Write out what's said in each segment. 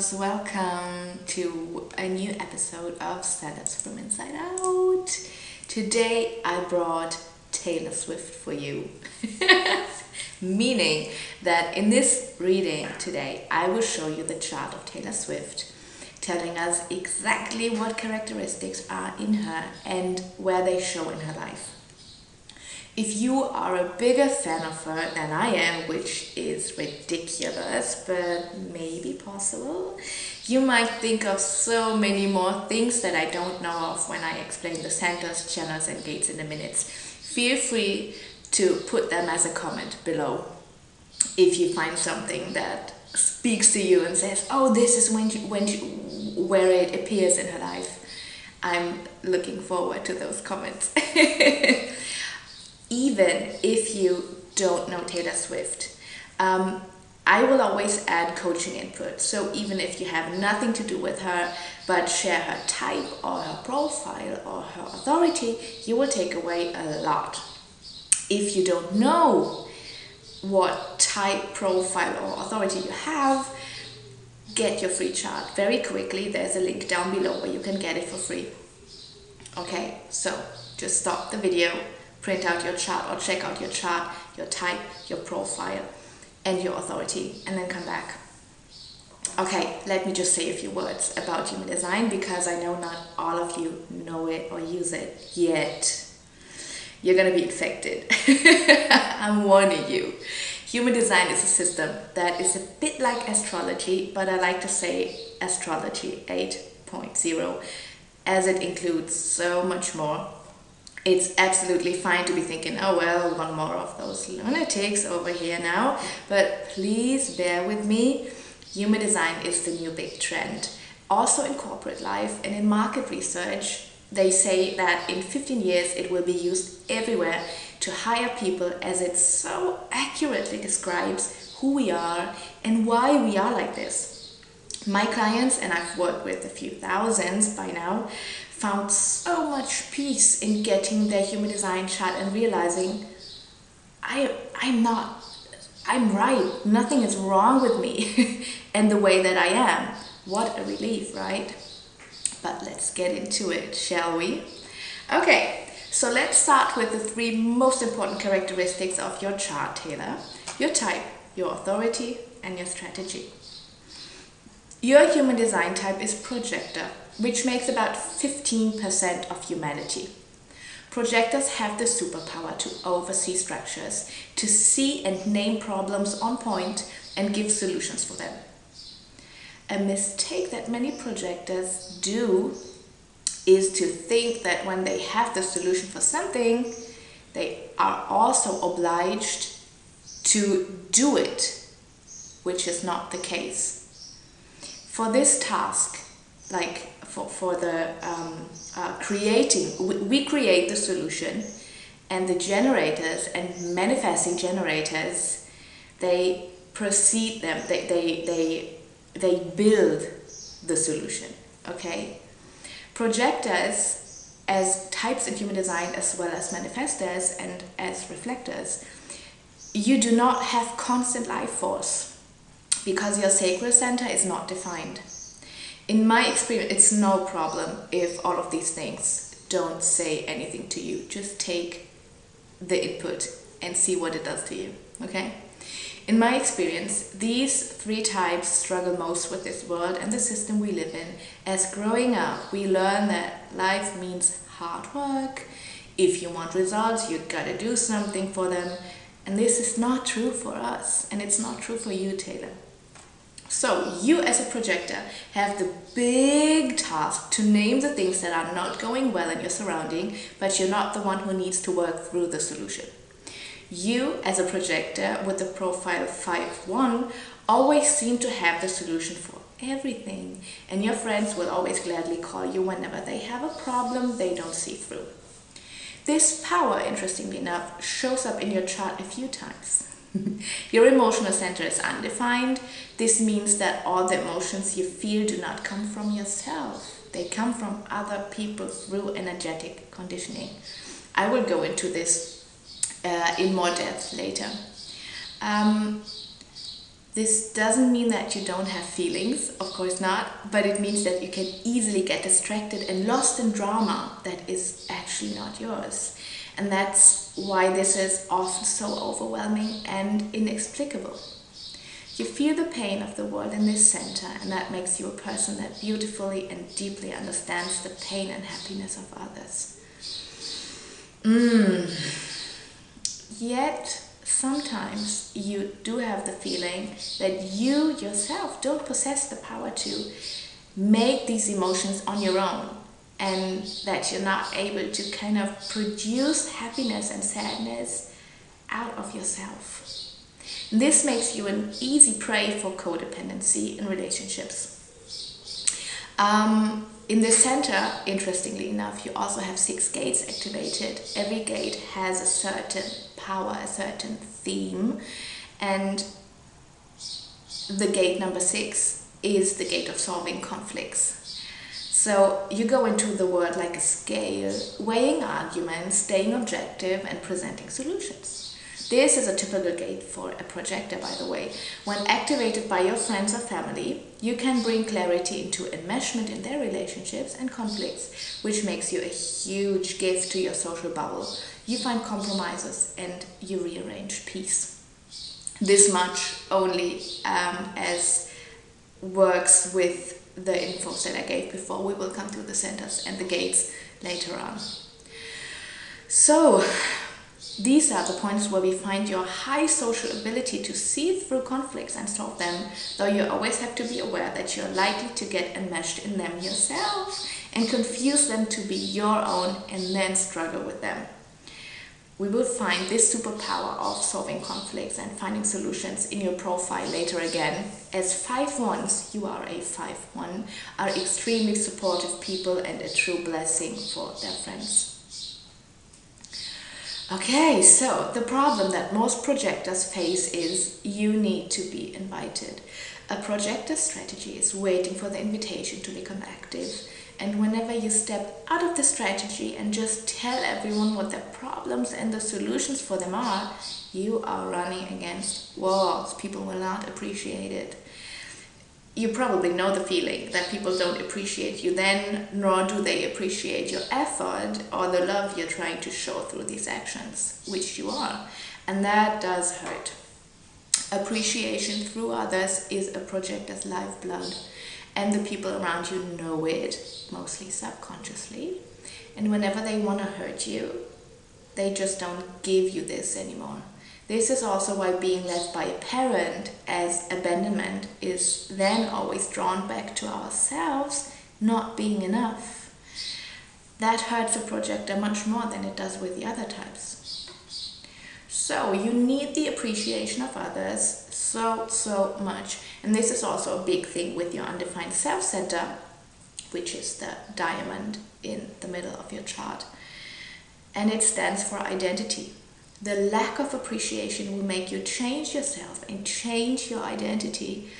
loves, welcome to a new episode of Stand-Ups from Inside Out. Today I brought Taylor Swift for you. Meaning that in this reading today I will show you the chart of Taylor Swift, telling us exactly what characteristics are in her and where they show in her life. If you are a bigger fan of her than I am, which is ridiculous, but maybe possible, you might think of so many more things that I don't know of when I explain the centers, channels, and gates in the minutes. Feel free to put them as a comment below if you find something that speaks to you and says, oh, this is where it appears in her life. I'm looking forward to those comments. Even if you don't know Taylor Swift, I will always add coaching input. So even if you have nothing to do with her, but share her type or her profile or her authority, you will take away a lot. If you don't know what type, profile or authority you have, get your free chart very quickly. There's a link down below where you can get it for free. Okay, so just stop the video, print out your chart or check out your chart, your type, your profile, and your authority, and then come back. Okay, let me just say a few words about human design because I know not all of you know it or use it yet. You're gonna be infected. I'm warning you. Human design is a system that is a bit like astrology, but I like to say astrology 8.0 as it includes so much more. It's absolutely fine to be thinking, oh well, one more of those lunatics over here now, but please bear with me. Human design is the new big trend. Also in corporate life and in market research, they say that in 15 years it will be used everywhere to hire people as it so accurately describes who we are and why we are like this. My clients, and I've worked with a few thousands by now, found so much peace in getting their human design chart and realizing I'm right, nothing is wrong with me and the way that I am. What a relief, right? But let's get into it, shall we? Okay, so let's start with the 3 most important characteristics of your chart, Taylor. Your type, your authority, and your strategy. Your human design type is projector, which makes about 15% of humanity. Projectors have the superpower to oversee structures, to see and name problems on point and give solutions for them. A mistake that many projectors do is to think that when they have the solution for something, they are also obliged to do it, which is not the case. For this task, like for the creating, we create the solution, and the generators and manifesting generators, they precede them, they build the solution, okay? Projectors, as types in human design as well as manifestors and as reflectors, you do not have constant life force because your sacral center is not defined. In my experience, it's no problem if all of these things don't say anything to you. Just take the input and see what it does to you, okay? In my experience, these 3 types struggle most with this world and the system we live in. As growing up, we learn that life means hard work. If you want results, you gotta do something for them. And this is not true for us, and it's not true for you, Taylor. So you as a projector have the big task to name the things that are not going well in your surrounding, but you're not the one who needs to work through the solution. You as a projector with the profile 5-1 always seem to have the solution for everything, and your friends will always gladly call you whenever they have a problem they don't see through. This power, interestingly enough, shows up in your chart a few times. Your emotional center is undefined. This means that all the emotions you feel do not come from yourself. They come from other people through energetic conditioning. I will go into this in more depth later. This doesn't mean that you don't have feelings, of course not, but it means that you can easily get distracted and lost in drama that is actually not yours. And that's why this is often so overwhelming and inexplicable. You feel the pain of the world in this center, and that makes you a person that beautifully and deeply understands the pain and happiness of others. Yet, sometimes you do have the feeling that you yourself don't possess the power to make these emotions on your own, and that you're not able to kind of produce happiness and sadness out of yourself. This makes you an easy prey for codependency in relationships. In the center, interestingly enough, you also have 6 gates activated. Every gate has a certain power, a certain theme, and the gate number 6 is the gate of solving conflicts. So you go into the world like a scale, weighing arguments, staying objective, and presenting solutions. This is a typical gate for a projector, by the way. When activated by your friends or family, you can bring clarity into enmeshment in their relationships and conflicts, which makes you a huge gift to your social bubble. You find compromises and you rearrange peace. This much only as works with the info that I gave before. We will come to the centers and the gates later on. So, these are the points where we find your high social ability to see through conflicts and solve them, though you always have to be aware that you're likely to get enmeshed in them yourself and confuse them to be your own and then struggle with them. We will find this superpower of solving conflicts and finding solutions in your profile later again. As 5-1s, you are a 5-1, are extremely supportive people and a true blessing for their friends. Okay, so the problem that most projectors face is you need to be invited. A projector strategy is waiting for the invitation to become active. And whenever you step out of the strategy and just tell everyone what their problems and the solutions for them are, you are running against walls. People will not appreciate it. You probably know the feeling that people don't appreciate you then, nor do they appreciate your effort or the love you're trying to show through these actions, which you are. And that does hurt. Appreciation through others is a projector's lifeblood, and the people around you know it, mostly subconsciously. And whenever they want to hurt you, they just don't give you this anymore. This is also why being left by a parent as abandonment is then always drawn back to ourselves not being enough. That hurts a projector much more than it does with the other types. So you need the appreciation of others so much. And this is also a big thing with your undefined self-center, which is the diamond in the middle of your chart. And it stands for identity. The lack of appreciation will make you change yourself and change your identity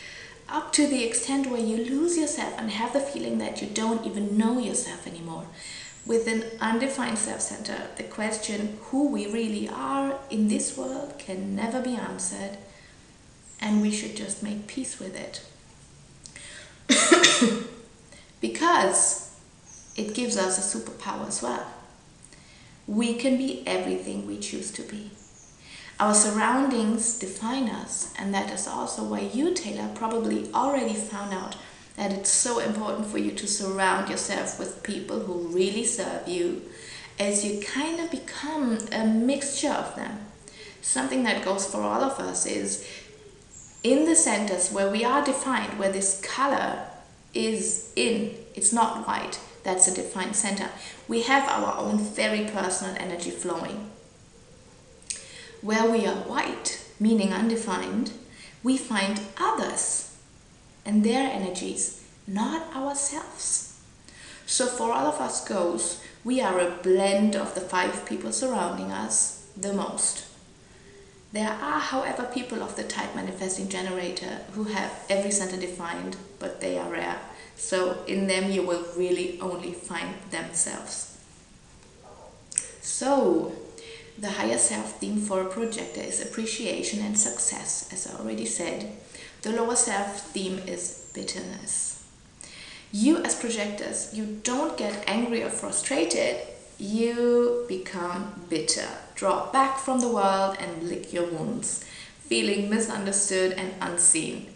up to the extent where you lose yourself and have the feeling that you don't even know yourself anymore. With an undefined self-center, the question who we really are in this world can never be answered, and we should just make peace with it. Because it gives us a superpower as well. We can be everything we choose to be. Our surroundings define us, and that is also why you, Taylor, probably already found out that it's so important for you to surround yourself with people who really serve you, as you kind of become a mixture of them. Something that goes for all of us is in the centers where we are defined, where this color is in, it's not white. That's a defined center. We have our own very personal energy flowing. Where we are white, meaning undefined, we find others and their energies, not ourselves. So for all of us goes, we are a blend of the 5 people surrounding us the most. There are, however, people of the type manifesting generator who have every center defined, but they are rare. So in them you will really only find themselves. So the higher self theme for a projector is appreciation and success, as I already said. The lower self theme is bitterness. You as projectors, you don't get angry or frustrated, you become bitter. Draw back from the world and lick your wounds, feeling misunderstood and unseen.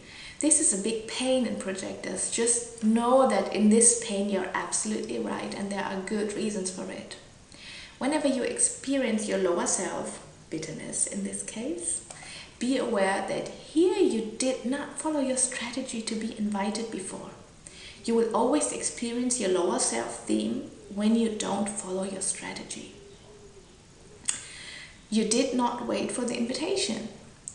This is a big pain in projectors. Just know that in this pain you're absolutely right and there are good reasons for it. Whenever you experience your lower self, bitterness in this case, be aware that here you did not follow your strategy to be invited before. You will always experience your lower self theme when you don't follow your strategy. You did not wait for the invitation.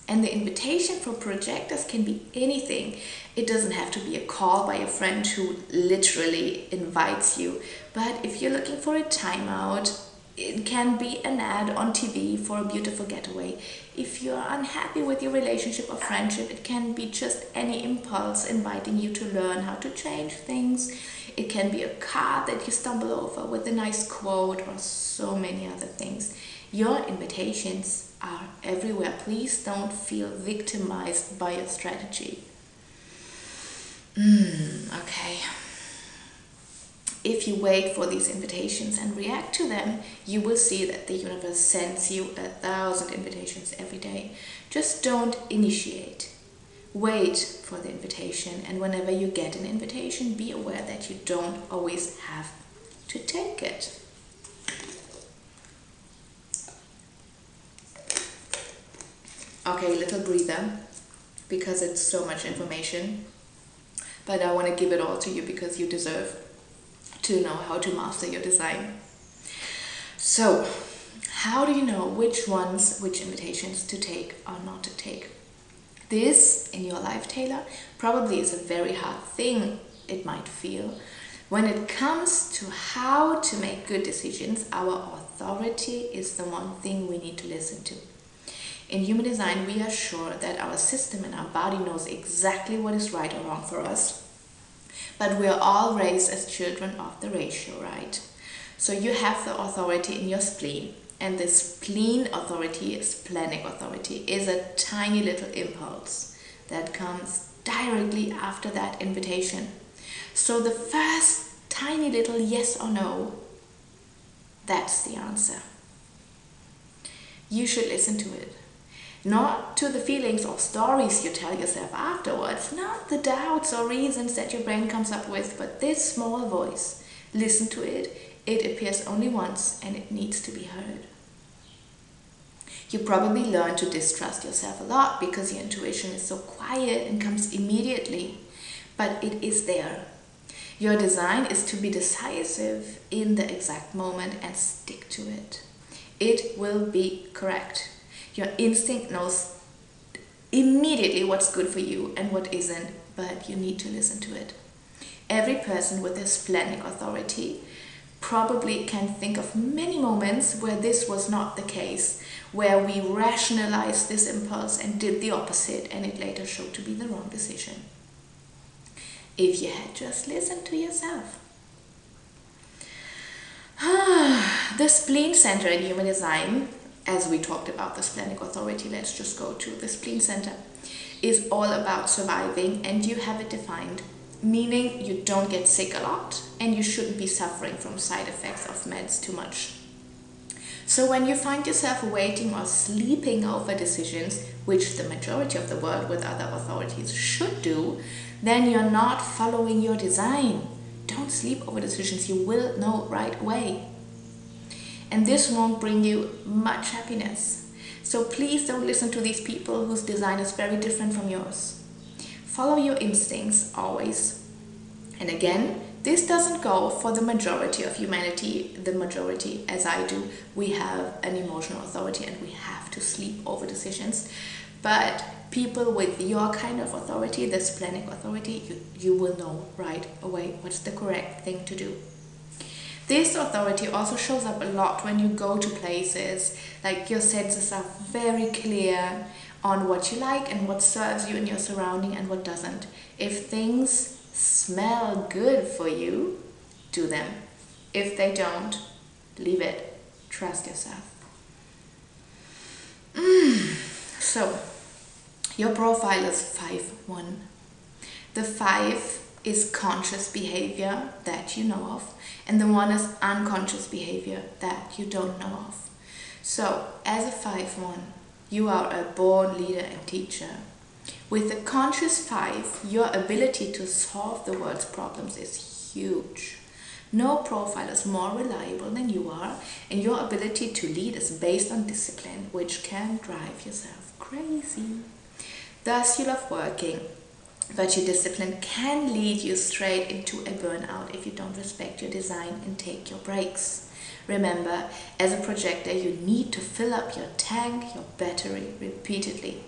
And the invitation for projectors can be anything. It doesn't have to be a call by a friend who literally invites you. But if you're looking for a timeout, it can be an ad on TV for a beautiful getaway. If you're unhappy with your relationship or friendship, it can be just any impulse inviting you to learn how to change things. It can be a card that you stumble over with a nice quote or so many other things. Your invitations are everywhere. Please don't feel victimized by your strategy. Okay. If you wait for these invitations and react to them, you will see that the universe sends you 1,000 invitations every day. Just don't initiate. Wait for the invitation, and whenever you get an invitation, be aware that you don't always have to take it. Okay, little breather, because it's so much information, but I want to give it all to you because you deserve to know how to master your design. So, how do you know which invitations to take or not to take? This, in your life, Taylor, probably is a very hard thing, it might feel. When it comes to how to make good decisions, our authority is the one thing we need to listen to. In human design, we are sure that our system and our body knows exactly what is right or wrong for us. But we are all raised as children of the ratio, right? So you have the authority in your spleen. And the spleen authority, splenic authority, is a tiny little impulse that comes directly after that invitation. So the first tiny little yes or no, that's the answer. You should listen to it. Not to the feelings or stories you tell yourself afterwards, not the doubts or reasons that your brain comes up with, but this small voice. Listen to it. It appears only once and it needs to be heard. You probably learn to distrust yourself a lot because your intuition is so quiet and comes immediately, but it is there. Your design is to be decisive in the exact moment and stick to it. It will be correct. Your instinct knows immediately what's good for you and what isn't, but you need to listen to it. Every person with a splenic authority probably can think of many moments where this was not the case, where we rationalized this impulse and did the opposite, and it later showed to be the wrong decision. If you had just listened to yourself. The spleen center in human design, as we talked about the splenic authority, let's just go to the spleen center, is all about surviving, and you have it defined, meaning you don't get sick a lot and you shouldn't be suffering from side effects of meds too much. So when you find yourself waiting or sleeping over decisions, which the majority of the world with other authorities should do, then you're not following your design. Don't sleep over decisions, you will know right away. And this won't bring you much happiness. So please don't listen to these people whose design is very different from yours. Follow your instincts always. And again, this doesn't go for the majority of humanity. The majority, as I do, we have an emotional authority and we have to sleep over decisions. But people with your kind of authority, the splenic authority, you will know right away what's the correct thing to do. This authority also shows up a lot when you go to places, like your senses are very clear on what you like and what serves you in your surrounding and what doesn't. If things smell good for you, do them. If they don't, leave it. Trust yourself. So, Your profile is 5-1. The 5 is conscious behavior that you know of, and the 1 is unconscious behavior that you don't know of. So, as a 5-1, you are a born leader and teacher. With the conscious 5, your ability to solve the world's problems is huge. No profile is more reliable than you are, and your ability to lead is based on discipline, which can drive yourself crazy. Thus, you love working, but your discipline can lead you straight into a burnout if you don't respect your design and take your breaks. Remember, as a projector, you need to fill up your tank, your battery, repeatedly.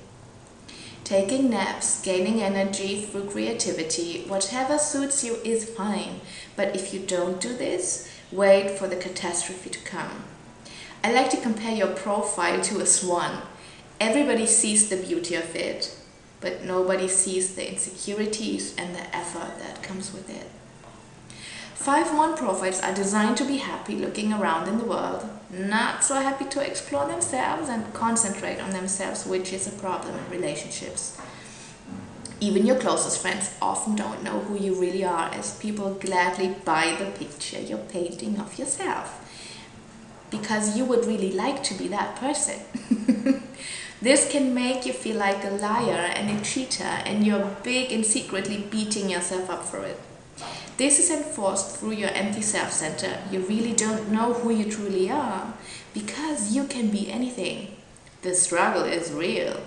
Taking naps, gaining energy through creativity, whatever suits you is fine. But if you don't do this, wait for the catastrophe to come. I like to compare your profile to a swan. Everybody sees the beauty of it, but nobody sees the insecurities and the effort that comes with it. 5-1 profiles are designed to be happy looking around in the world, not so happy to explore themselves and concentrate on themselves, which is a problem in relationships. Even your closest friends often don't know who you really are, as people gladly buy the picture you're painting of yourself, because you would really like to be that person. This can make you feel like a liar and a cheater, and you're big and secretly beating yourself up for it. This is enforced through your empty self-center. You really don't know who you truly are, because you can be anything. The struggle is real.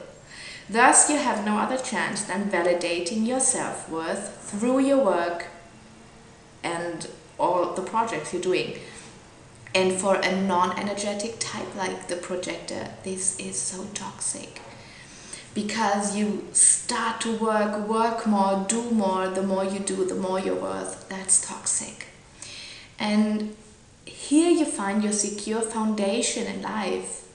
Thus, you have no other chance than validating your self-worth through your work and all the projects you're doing. And for a non-energetic type like the projector, this is so toxic, because you start to work more, do more. The more you do, the more you're worth. That's toxic. And here you find your secure foundation in life.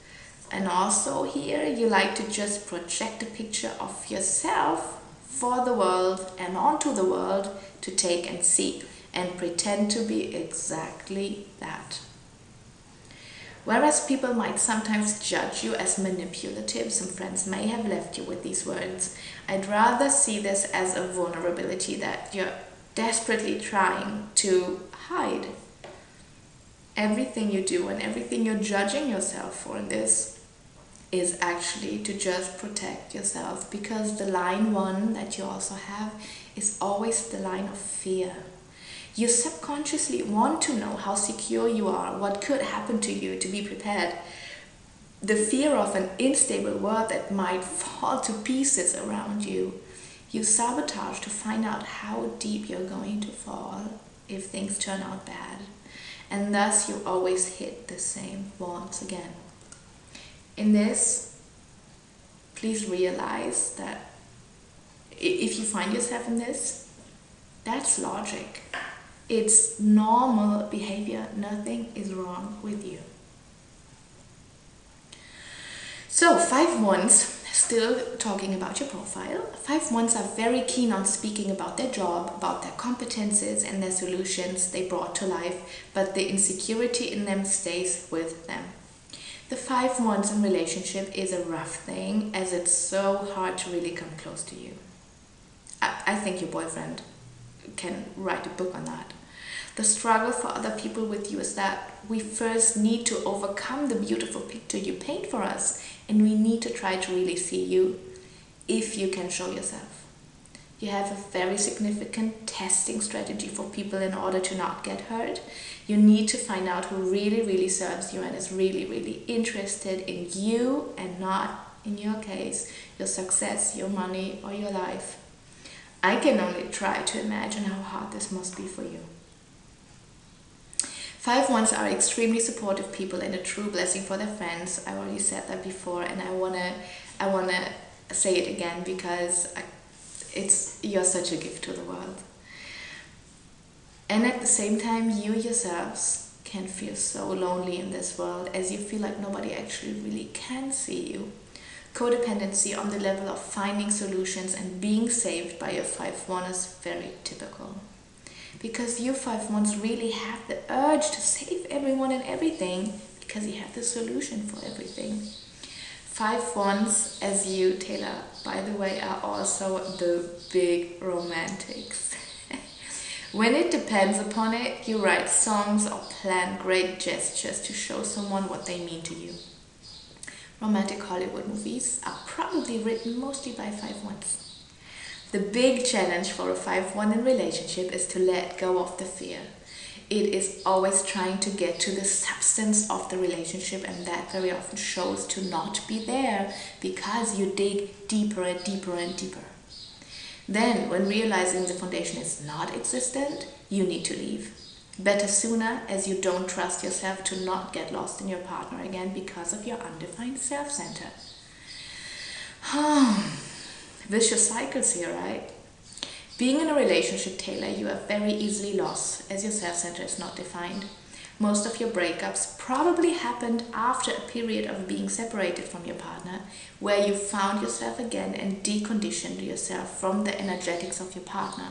And also here you like to just project a picture of yourself for the world and onto the world to take and see, and pretend to be exactly that. Whereas people might sometimes judge you as manipulative, some friends may have left you with these words, I'd rather see this as a vulnerability that you're desperately trying to hide. Everything you do and everything you're judging yourself for in this is actually to just protect yourself, because the line 1 that you also have is always the line of fear. You subconsciously want to know how secure you are, what could happen to you, to be prepared. The fear of an unstable world that might fall to pieces around you. You sabotage to find out how deep you're going to fall if things turn out bad. And thus you always hit the same once again. In this, please realize that if you find yourself in this, that's logic. It's normal behavior. Nothing is wrong with you. So 5-1s, still talking about your profile. 5-1s are very keen on speaking about their job, about their competences and their solutions they brought to life, but the insecurity in them stays with them. The 5-1s in relationship is a rough thing, as it's so hard to really come close to you. I think your boyfriend can write a book on that. The struggle for other people with you is that we first need to overcome the beautiful picture you paint for us, and we need to try to really see you if you can show yourself. You have a very significant testing strategy for people in order to not get hurt. You need to find out who really serves you and is really interested in you, and not, in your case, your success, your money, or your life. I can only try to imagine how hard this must be for you. 5-1s are extremely supportive people and a true blessing for their friends. I already said that before, and I wanna say it again, because you're such a gift to the world. And at the same time, you yourselves can feel so lonely in this world, as you feel like nobody actually really can see you. Codependency on the level of finding solutions and being saved by a 5-1 is very typical. Because you 5-1s really have the urge to save everyone and everything, because you have the solution for everything. 5 wands, as you, Taylor, by the way, are also the big romantics. When it depends upon it, you write songs or plan great gestures to show someone what they mean to you. Romantic Hollywood movies are probably written mostly by 5 wands. The big challenge for a 5-1 in relationship is to let go of the fear. It is always trying to get to the substance of the relationship, and that very often shows to not be there because you dig deeper and deeper and deeper. Then, when realizing the foundation is not existent, you need to leave. Better sooner, as you don't trust yourself to not get lost in your partner again because of your undefined self-center. Vicious cycles here, right? Being in a relationship, Taylor, you are very easily lost as your self-center is not defined. Most of your breakups probably happened after a period of being separated from your partner, where you found yourself again and deconditioned yourself from the energetics of your partner.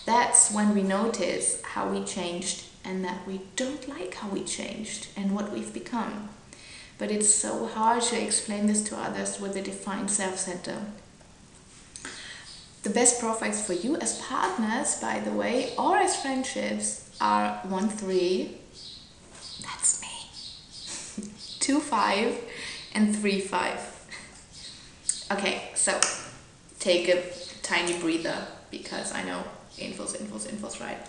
That's when we notice how we changed and that we don't like how we changed and what we've become. But it's so hard to explain this to others with a defined self-center. The best profiles for you as partners, by the way, or as friendships are 1-3, that's me, 2-5, and 3-5. Okay, so take a tiny breather because I know infos, right?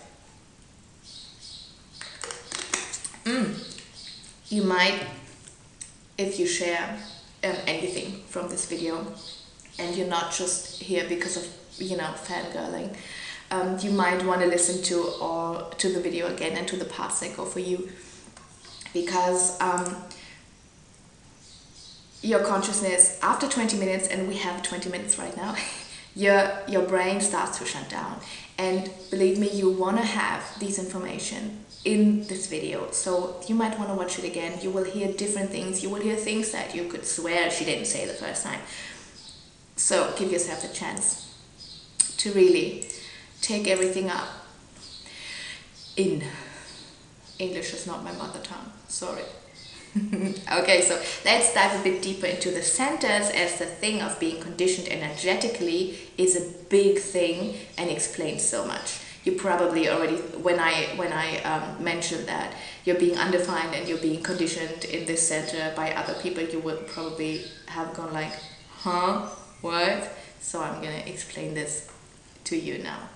You might, if you share anything from this video, and you're not just here because of, fangirling, you might want to listen to the video again and to the parts that go for you, because your consciousness, after 20 minutes, and we have 20 minutes right now, your brain starts to shut down. And believe me, you want to have this information in this video, so you might want to watch it again. You will hear different things. You will hear things that you could swear she didn't say the first time. So give yourself a chance to really take everything up. English is not my mother tongue, sorry. Okay, so let's dive a bit deeper into the centers, as the thing of being conditioned energetically is a big thing and explains so much. You probably already, when I mentioned that you're being undefined and you're being conditioned in this center by other people, you would probably have gone like, huh? What? So I'm going to explain this to you now.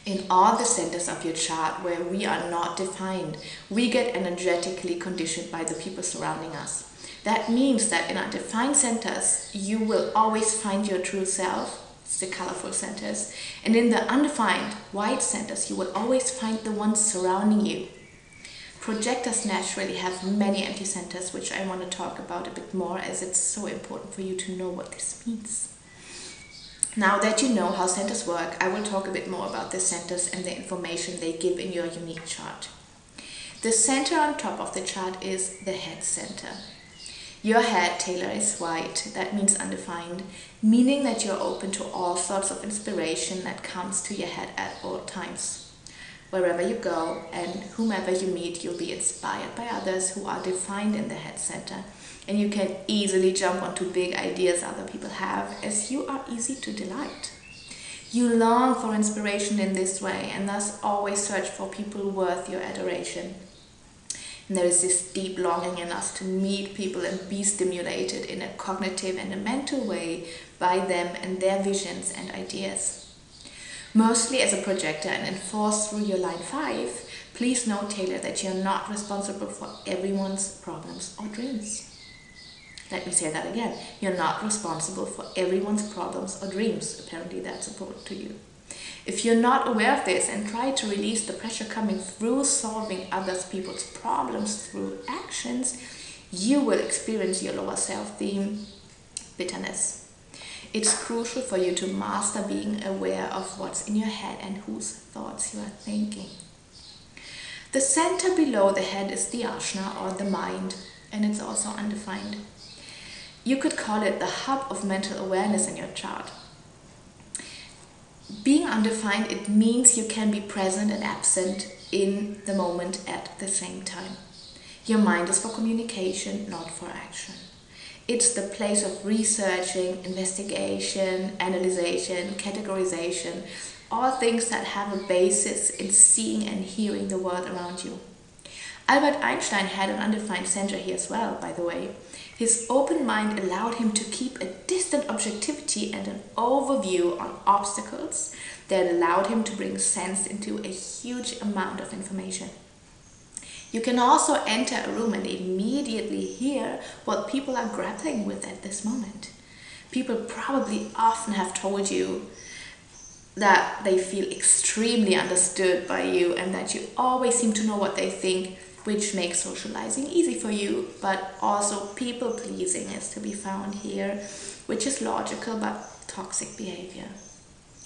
In all the centers of your chart where we are not defined, we get energetically conditioned by the people surrounding us. That means that in our defined centers, you will always find your true self, it's the colorful centers, and in the undefined white centers, you will always find the ones surrounding you. Projectors naturally have many empty centers, which I want to talk about a bit more, as it's so important for you to know what this means. Now that you know how centers work, I will talk a bit more about the centers and the information they give in your unique chart. The center on top of the chart is the head center. Your head, Taylor, is white. That means undefined, meaning that you're open to all sorts of inspiration that comes to your head at all times. Wherever you go and whomever you meet, you'll be inspired by others who are defined in the head center. And you can easily jump onto big ideas other people have, as you are easy to delight. You long for inspiration in this way, and thus always search for people worth your adoration. And there is this deep longing in us to meet people and be stimulated in a cognitive and a mental way by them and their visions and ideas. Mostly as a projector and enforced through your line 5, please note, Taylor, that you're not responsible for everyone's problems or dreams. Let me say that again. You're not responsible for everyone's problems or dreams. Apparently that's important to you. If you're not aware of this and try to release the pressure coming through solving other people's problems through actions, you will experience your lower self-theme, bitterness. It's crucial for you to master being aware of what's in your head and whose thoughts you are thinking. The center below the head is the ajna, or the mind, and it's also undefined. You could call it the hub of mental awareness in your chart. Being undefined, it means you can be present and absent in the moment at the same time. Your mind is for communication, not for action. It's the place of researching, investigation, analyzation, categorization, all things that have a basis in seeing and hearing the world around you. Albert Einstein had an undefined center here as well, by the way. His open mind allowed him to keep a distant objectivity and an overview on obstacles that allowed him to bring sense into a huge amount of information. You can also enter a room and immediately hear what people are grappling with at this moment. People probably often have told you that they feel extremely understood by you and that you always seem to know what they think, which makes socializing easy for you, but also people pleasing is to be found here, which is logical but toxic behavior.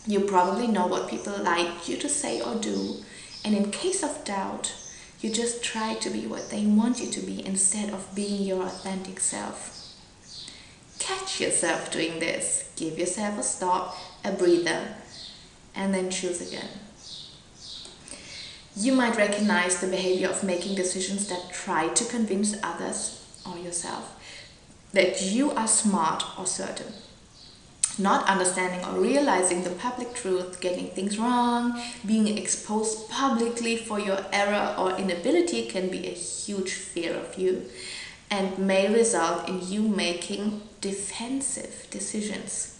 You probably know what people like you to say or do, and in case of doubt, you just try to be what they want you to be instead of being your authentic self. Catch yourself doing this. Give yourself a stop, a breather, and then choose again. You might recognize the behavior of making decisions that try to convince others or yourself that you are smart or certain. Not understanding or realizing the public truth, getting things wrong, being exposed publicly for your error or inability can be a huge fear of you and may result in you making defensive decisions.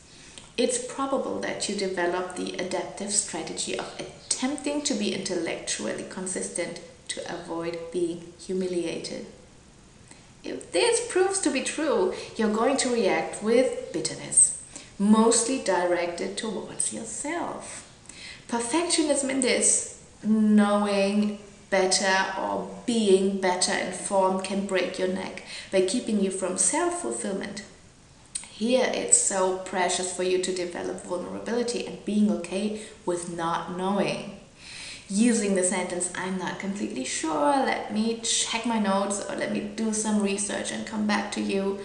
It's probable that you develop the adaptive strategy of attempting to be intellectually consistent to avoid being humiliated. If this proves to be true, you're going to react with bitterness, mostly directed towards yourself. Perfectionism in this, knowing better or being better informed, can break your neck by keeping you from self-fulfillment. Here it's so precious for you to develop vulnerability and being okay with not knowing. Using the sentence, I'm not completely sure, let me check my notes or let me do some research and come back to you.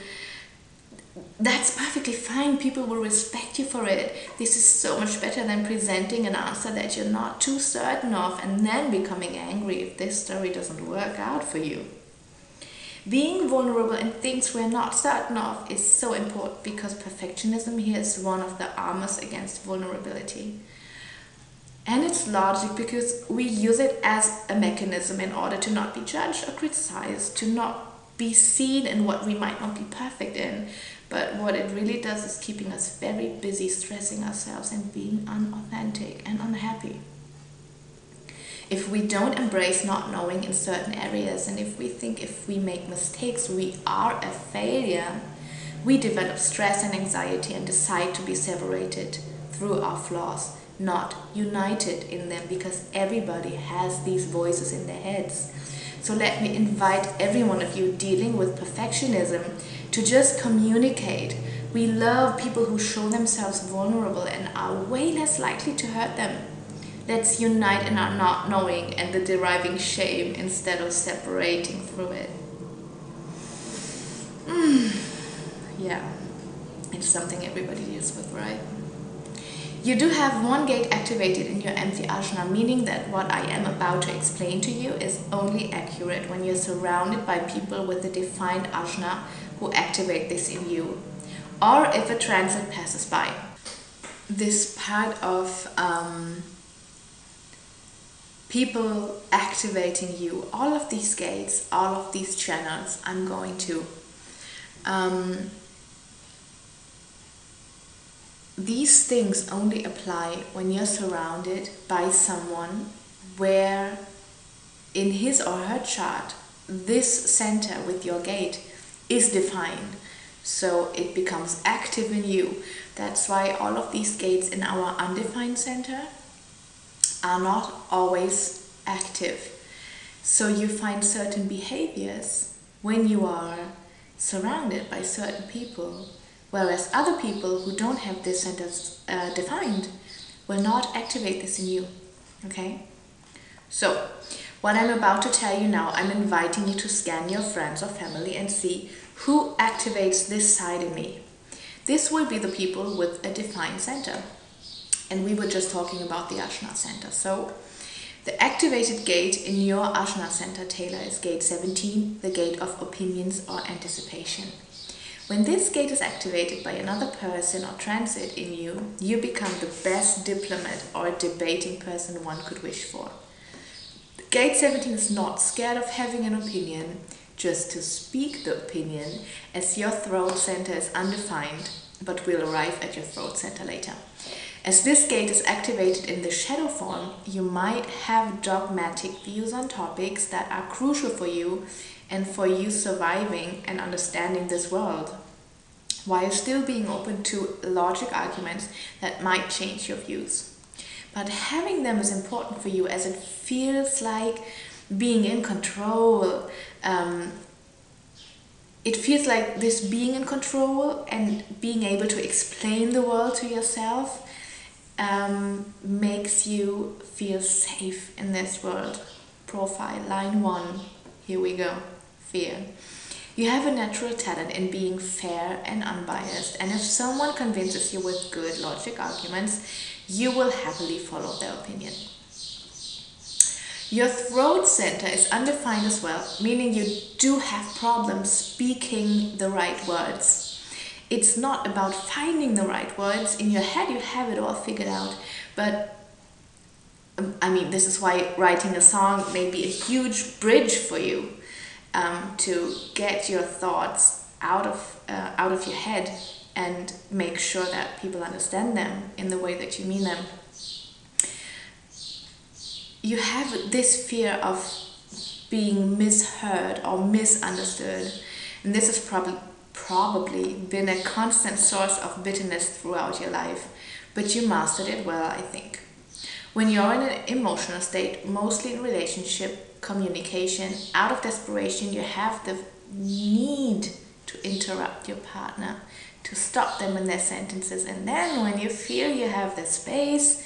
That's perfectly fine. People will respect you for it. This is so much better than presenting an answer that you're not too certain of and then becoming angry if this story doesn't work out for you. Being vulnerable in things we're not certain of is so important because perfectionism here is one of the armors against vulnerability. And it's logic because we use it as a mechanism in order to not be judged or criticized, to not be seen in what we might not be perfect in. But what it really does is keeping us very busy, stressing ourselves and being unauthentic and unhappy. If we don't embrace not knowing in certain areas, and if we think if we make mistakes we are a failure, we develop stress and anxiety and decide to be separated through our flaws, not united in them, because everybody has these voices in their heads. So let me invite every one of you dealing with perfectionism to just communicate. We love people who show themselves vulnerable and are way less likely to hurt them. Let's unite in our not knowing and the deriving shame instead of separating through it. Yeah, it's something everybody deals with, right? You do have one gate activated in your empty ajna, meaning that what I am about to explain to you is only accurate when you're surrounded by people with a defined ajna who activate this in you, or if a transit passes by. This part of people activating you, all of these gates, all of these channels, I'm going to these things only apply when you're surrounded by someone where in his or her chart this center with your gate is defined, so it becomes active in you. That's why all of these gates in our undefined center are not always active. So you find certain behaviors when you are surrounded by certain people, whereas other people who don't have this center defined will not activate this in you. Okay? So, what I'm about to tell you now, I'm inviting you to scan your friends or family and see who activates this side in me. This will be the people with a defined center. And we were just talking about the Ajna center. So, the activated gate in your Ajna center, Taylor, is gate 17, the gate of opinions or anticipation. When this gate is activated by another person or transit in you, you become the best diplomat or debating person one could wish for. Gate 17 is not scared of having an opinion, just to speak the opinion, as your throat center is undefined, but will arrive at your throat center later. As this gate is activated in the shadow form, you might have dogmatic views on topics that are crucial for you and for you surviving and understanding this world, while still being open to logic arguments that might change your views. But having them is important for you as it feels like being in control. It feels like this being in control and being able to explain the world to yourself makes you feel safe in this world. Profile, line 1, here we go, fear. You have a natural talent in being fair and unbiased, and if someone convinces you with good logic arguments, you will happily follow their opinion. Your throat center is undefined as well, meaning you do have problems speaking the right words. It's not about finding the right words. In your head you have it all figured out, but this is why writing a song may be a huge bridge for you to get your thoughts out of your head and make sure that people understand them in the way that you mean them. You have this fear of being misheard or misunderstood, and this has probably been a constant source of bitterness throughout your life, but you mastered it well, I think. When you're in an emotional state, mostly in relationship, communication, out of desperation, you have the need to interrupt your partner, to stop them in their sentences, and then when you feel you have the space,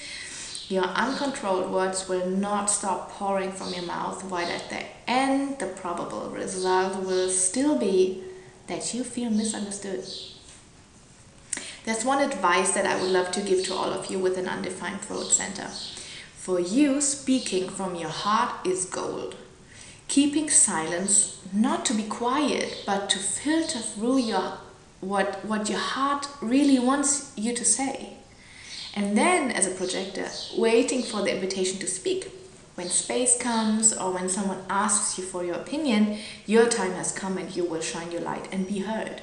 your uncontrolled words will not stop pouring from your mouth, while at the end, the probable result will still be that you feel misunderstood. There's one advice that I would love to give to all of you with an undefined throat center. For you, speaking from your heart is gold. Keeping silence, not to be quiet, but to filter through what your heart really wants you to say. And then, as a projector, waiting for the invitation to speak. When space comes or when someone asks you for your opinion, your time has come and you will shine your light and be heard.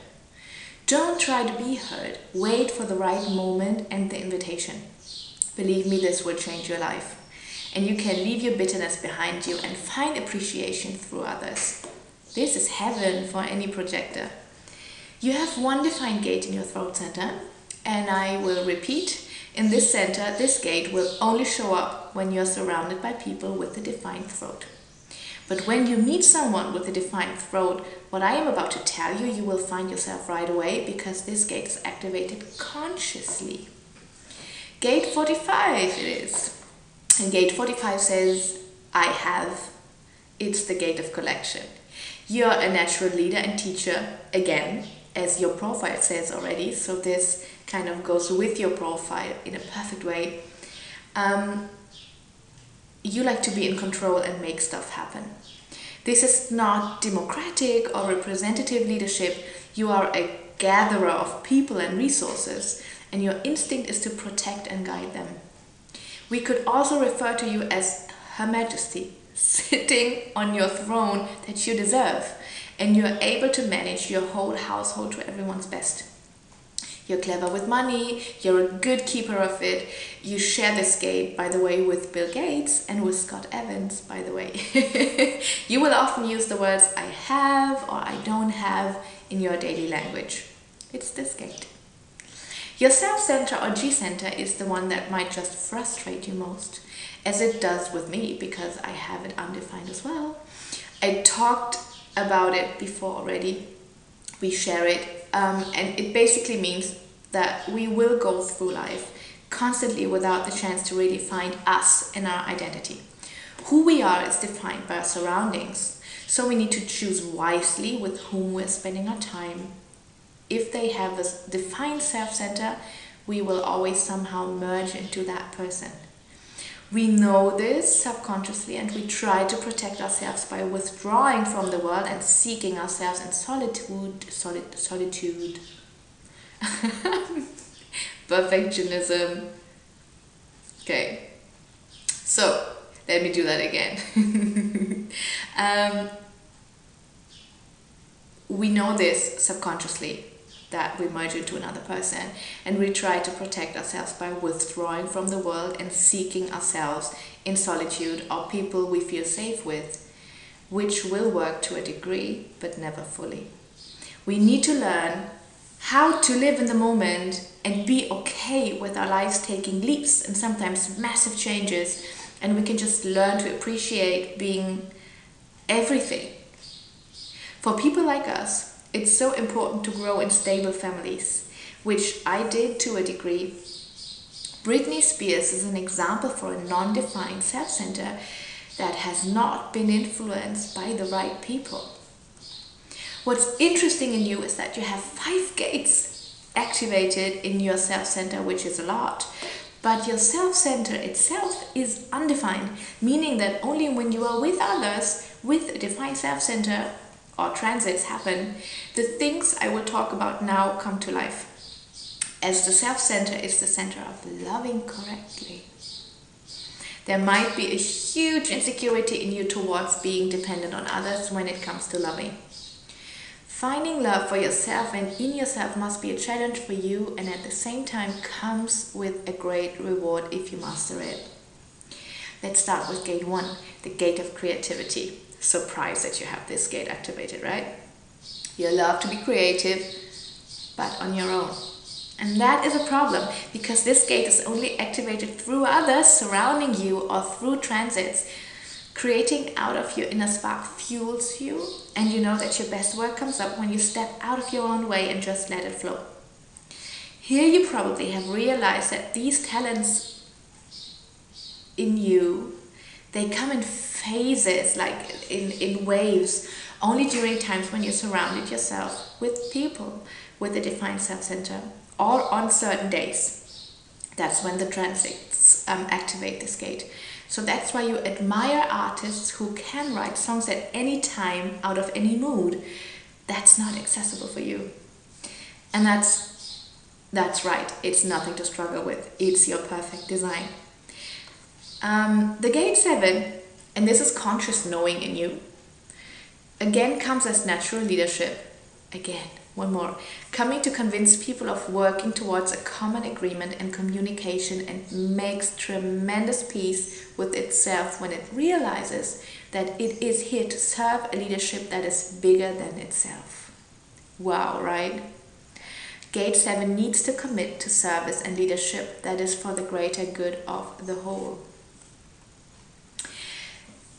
Don't try to be heard. Wait for the right moment and the invitation. Believe me, this will change your life. And you can leave your bitterness behind you and find appreciation through others. This is heaven for any projector. You have one defined gate in your throat center, and I will repeat. In this center, this gate will only show up when you're surrounded by people with a defined throat. But when you meet someone with a defined throat, what I am about to tell you, you will find yourself right away because this gate is activated consciously. Gate 45 it is. And gate 45 says, I have. It's the gate of collection. You're a natural leader and teacher, again, as your profile says already, so this kind of goes with your profile in a perfect way. You like to be in control and make stuff happen. This is not democratic or representative leadership. You are a gatherer of people and resources, and your instinct is to protect and guide them. We could also refer to you as Her Majesty, sitting on your throne that you deserve, and you're able to manage your whole household to everyone's best. You're clever with money, you're a good keeper of it. You share this gate, by the way, with Bill Gates and with Scott Evans, by the way. You will often use the words I have or I don't have in your daily language. It's this gate. Your self-center or G-center is the one that might just frustrate you most, as it does with me because I have it undefined as well. I talked about it before already. We share it, and it basically means that we will go through life constantly without the chance to really find us and our identity. Who we are is defined by our surroundings, so we need to choose wisely with whom we're spending our time. If they have a defined self-center, we will always somehow merge into that person. We know this subconsciously, and we try to protect ourselves by withdrawing from the world and seeking ourselves in solitude. Perfectionism. Okay, so let me do that again. We know this subconsciously, that we merge into another person, and we try to protect ourselves by withdrawing from the world and seeking ourselves in solitude or people we feel safe with, which will work to a degree but never fully. We need to learn how to live in the moment and be okay with our lives taking leaps and sometimes massive changes, and we can just learn to appreciate being everything. For people like us, it's so important to grow in stable families, which I did to a degree. Britney Spears is an example for a non-defined self-center that has not been influenced by the right people. What's interesting in you is that you have 5 gates activated in your self-center, which is a lot. But your self-center itself is undefined, meaning that only when you are with others with a defined self-center or transits happen, the things I will talk about now come to life. As the self-center is the center of loving correctly. There might be a huge insecurity in you towards being dependent on others when it comes to loving. Finding love for yourself and in yourself must be a challenge for you, and at the same time comes with a great reward if you master it. Let's start with gate 1, the gate of creativity. Surprised that you have this gate activated, right? You love to be creative, but on your own. And that is a problem, because this gate is only activated through others surrounding you or through transits. Creating out of your inner spark fuels you, and you know that your best work comes up when you step out of your own way and just let it flow. Here you probably have realized that these talents in you, they come in phases, like in waves, only during times when you surrounded yourself with people with a defined self-center, or on certain days. That's when the transits activate this gate. So that's why you admire artists who can write songs at any time, out of any mood. That's not accessible for you. And that's right, it's nothing to struggle with. It's your perfect design. The gate 7, and this is conscious knowing in you, again comes as natural leadership. Again, one more. Coming to convince people of working towards a common agreement and communication, and makes tremendous peace with itself when it realizes that it is here to serve a leadership that is bigger than itself. Wow, right? Gate 7 needs to commit to service and leadership that is for the greater good of the whole.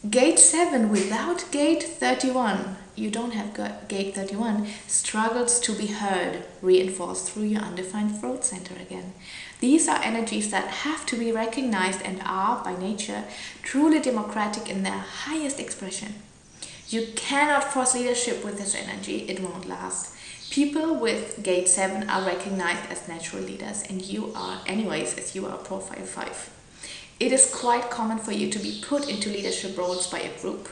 Gate 7 without gate 31, you don't have gate 31, struggles to be heard, reinforced through your undefined throat center again. These are energies that have to be recognized and are, by nature, truly democratic in their highest expression. You cannot force leadership with this energy, it won't last. People with gate 7 are recognized as natural leaders, and you are anyways, as you are profile 5. It is quite common for you to be put into leadership roles by a group.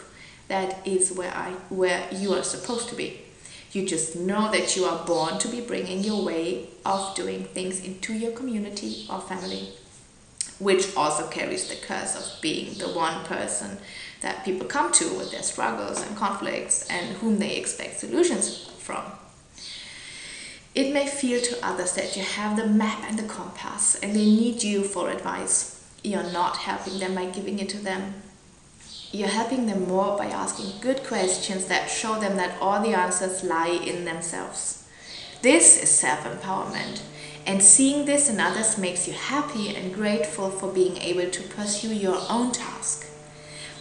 That is where you are supposed to be. You just know that you are born to be bringing your way of doing things into your community or family, which also carries the curse of being the one person that people come to with their struggles and conflicts and whom they expect solutions from. It may feel to others that you have the map and the compass and they need you for advice. You're not helping them by giving it to them. You're helping them more by asking good questions that show them that all the answers lie in themselves. This is self-empowerment, and seeing this in others makes you happy and grateful for being able to pursue your own task.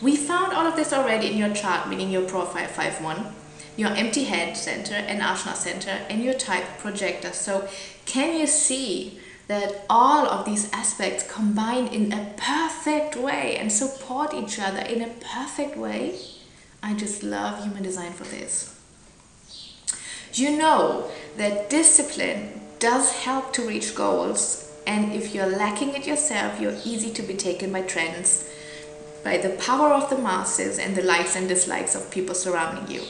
We found all of this already in your chart, meaning your profile 5-1, your empty head center and Ashna center, and your type projector. So can you see that all of these aspects combine in a perfect way and support each other in a perfect way? I just love human design for this. You know that discipline does help to reach goals, And if you're lacking it yourself, you're easy to be taken by trends, by the power of the masses and the likes and dislikes of people surrounding you.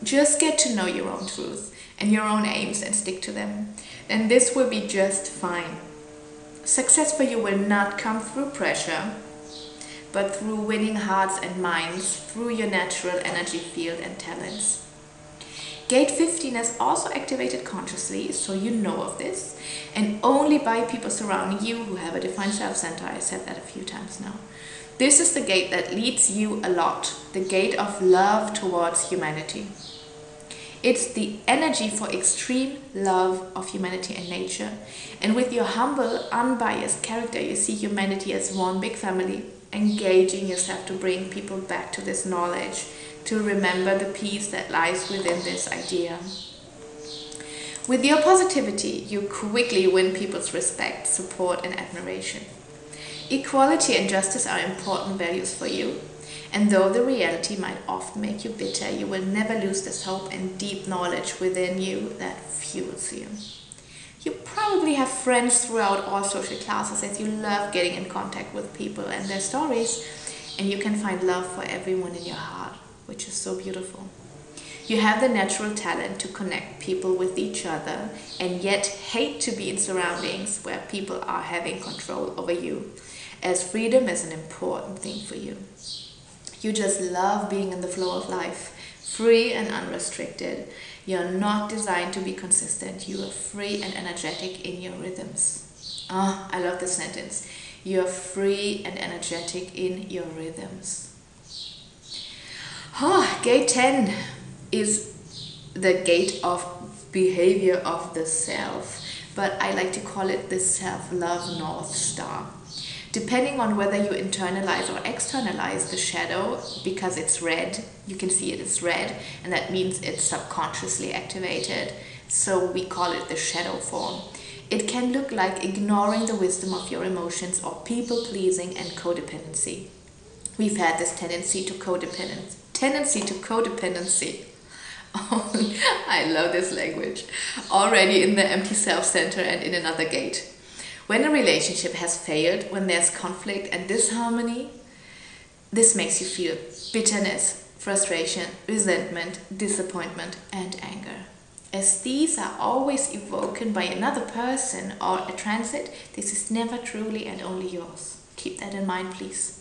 Just get to know your own truth and your own aims and stick to them. And this will be just fine. Success for you will not come through pressure, but through winning hearts and minds, through your natural energy field and talents. Gate 15 is also activated consciously, so you know of this, and only by people surrounding you who have a defined self-center. I said that a few times now. This is the gate that leads you a lot, the gate of love towards humanity. It's the energy for extreme love of humanity and nature. And with your humble, unbiased character, you see humanity as one big family, engaging yourself to bring people back to this knowledge, to remember the peace that lies within this idea. With your positivity, you quickly win people's respect, support, and admiration. Equality and justice are important values for you, and though the reality might often make you bitter, you will never lose this hope and deep knowledge within you that fuels you. You probably have friends throughout all social classes as you love getting in contact with people and their stories, and you can find love for everyone in your heart, which is so beautiful. You have the natural talent to connect people with each other and yet hate to be in surroundings where people are having control over you, as freedom is an important thing for you. You just love being in the flow of life, free and unrestricted. You're not designed to be consistent. You are free and energetic in your rhythms. Ah, I love this sentence. You're free and energetic in your rhythms. Gate 10 is the gate of behavior of the self, but I like to call it the self-love North Star. Depending on whether you internalize or externalize the shadow, because it's red, you can see it is red, and that means it's subconsciously activated, so we call it the shadow form. It can look like ignoring the wisdom of your emotions or people-pleasing and codependency. We've had this tendency to codependency. Oh, I love this language. Already in the empty self-center and in another gate. When a relationship has failed, when there's conflict and disharmony, this makes you feel bitterness, frustration, resentment, disappointment, and anger. As these are always evoked by another person or a transit, this is never truly and only yours. Keep that in mind, please.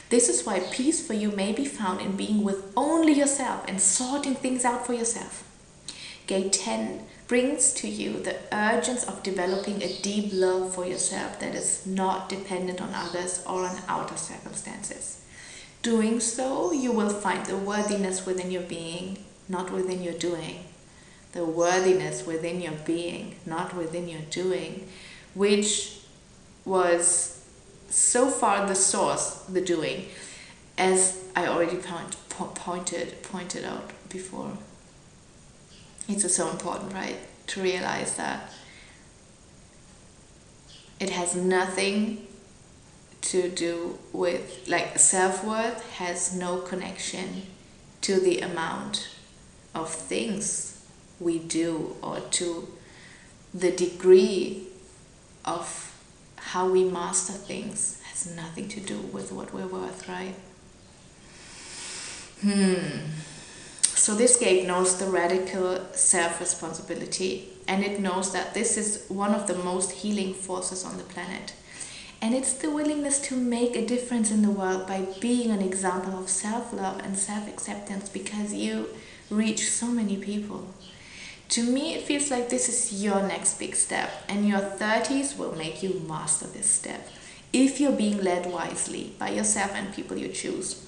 This is why peace for you may be found in being with only yourself and sorting things out for yourself. Gate 10 brings to you the urgence of developing a deep love for yourself that is not dependent on others or on outer circumstances. Doing so, you will find the worthiness within your being, not within your doing. The worthiness within your being, not within your doing, which was so far the source, the doing, as I already pointed out before. It's so important, right, to realize that it has nothing to do with, like, self-worth has no connection to the amount of things we do or to the degree of how we master things. It has nothing to do with what we're worth, right? So this gate knows the radical self-responsibility, and it knows that this is one of the most healing forces on the planet. And it's the willingness to make a difference in the world by being an example of self-love and self-acceptance, because you reach so many people. To me, it feels like this is your next big step, and your 30s will make you master this step if you're being led wisely by yourself and people you choose.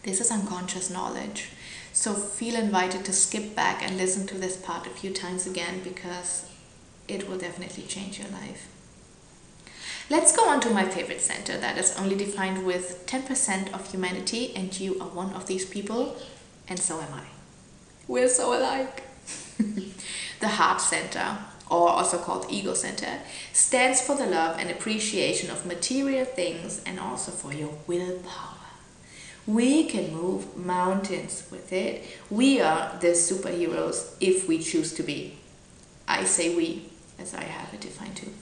This is unconscious knowledge. So feel invited to skip back and listen to this part a few times again, because it will definitely change your life. Let's go on to my favorite center that is only defined with 10% of humanity, and you are one of these people, and so am I. We're so alike. The heart center, or also called ego center, stands for the love and appreciation of material things and also for your willpower. We can move mountains with it. We are the superheroes if we choose to be. I say we, as I have it defined too.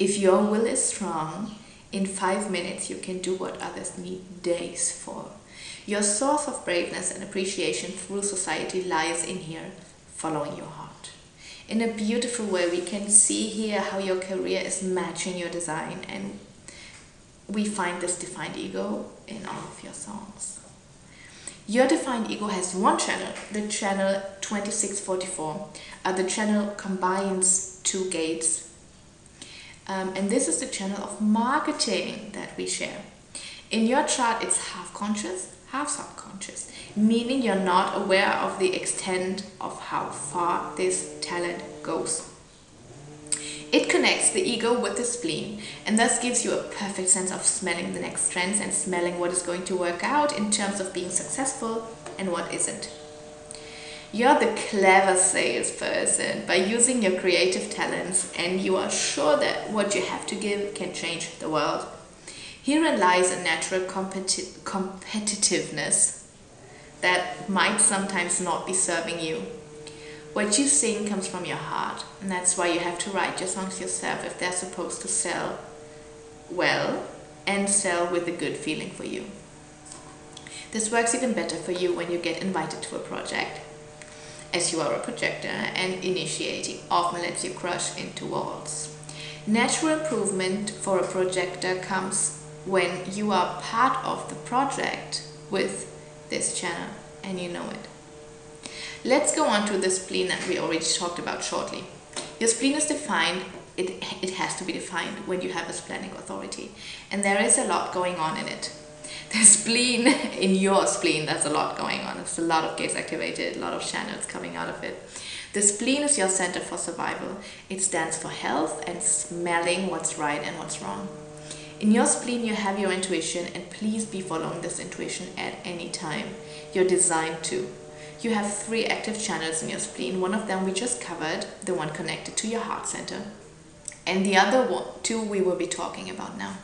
If your will is strong, in 5 minutes you can do what others need days for. Your source of braveness and appreciation through society lies in here, following your heart. In a beautiful way, we can see here how your career is matching your design, and we find this defined ego in all of your songs. Your defined ego has one channel, the channel 2644. The channel combines two gates. And this is the channel of marketing that we share. In your chart, it's half conscious, half subconscious, meaning you're not aware of the extent of how far this talent goes. It connects the ego with the spleen and thus gives you a perfect sense of smelling the next trends and smelling what is going to work out in terms of being successful and what isn't. You're the clever salesperson by using your creative talents, and you are sure that what you have to give can change the world. Herein lies a natural competitiveness that might sometimes not be serving you. What you sing comes from your heart, and that's why you have to write your songs yourself if they're supposed to sell well and sell with a good feeling for you. This works even better for you when you get invited to a project, as you are a projector, and initiating often lets you crush into walls. Natural improvement for a projector comes when you are part of the project with this channel and you know it. Let's go on to the spleen that we already talked about shortly. Your spleen is defined, it has to be defined when you have a splenic authority, and there is a lot going on in it. The spleen, in your spleen, there's a lot going on. There's a lot of gates activated, a lot of channels coming out of it. The spleen is your center for survival. It stands for health and smelling what's right and what's wrong. In your spleen, you have your intuition, and please be following this intuition at any time. You're designed to. You have 3 active channels in your spleen. One of them we just covered, the one connected to your heart center. And the other 2 we will be talking about now.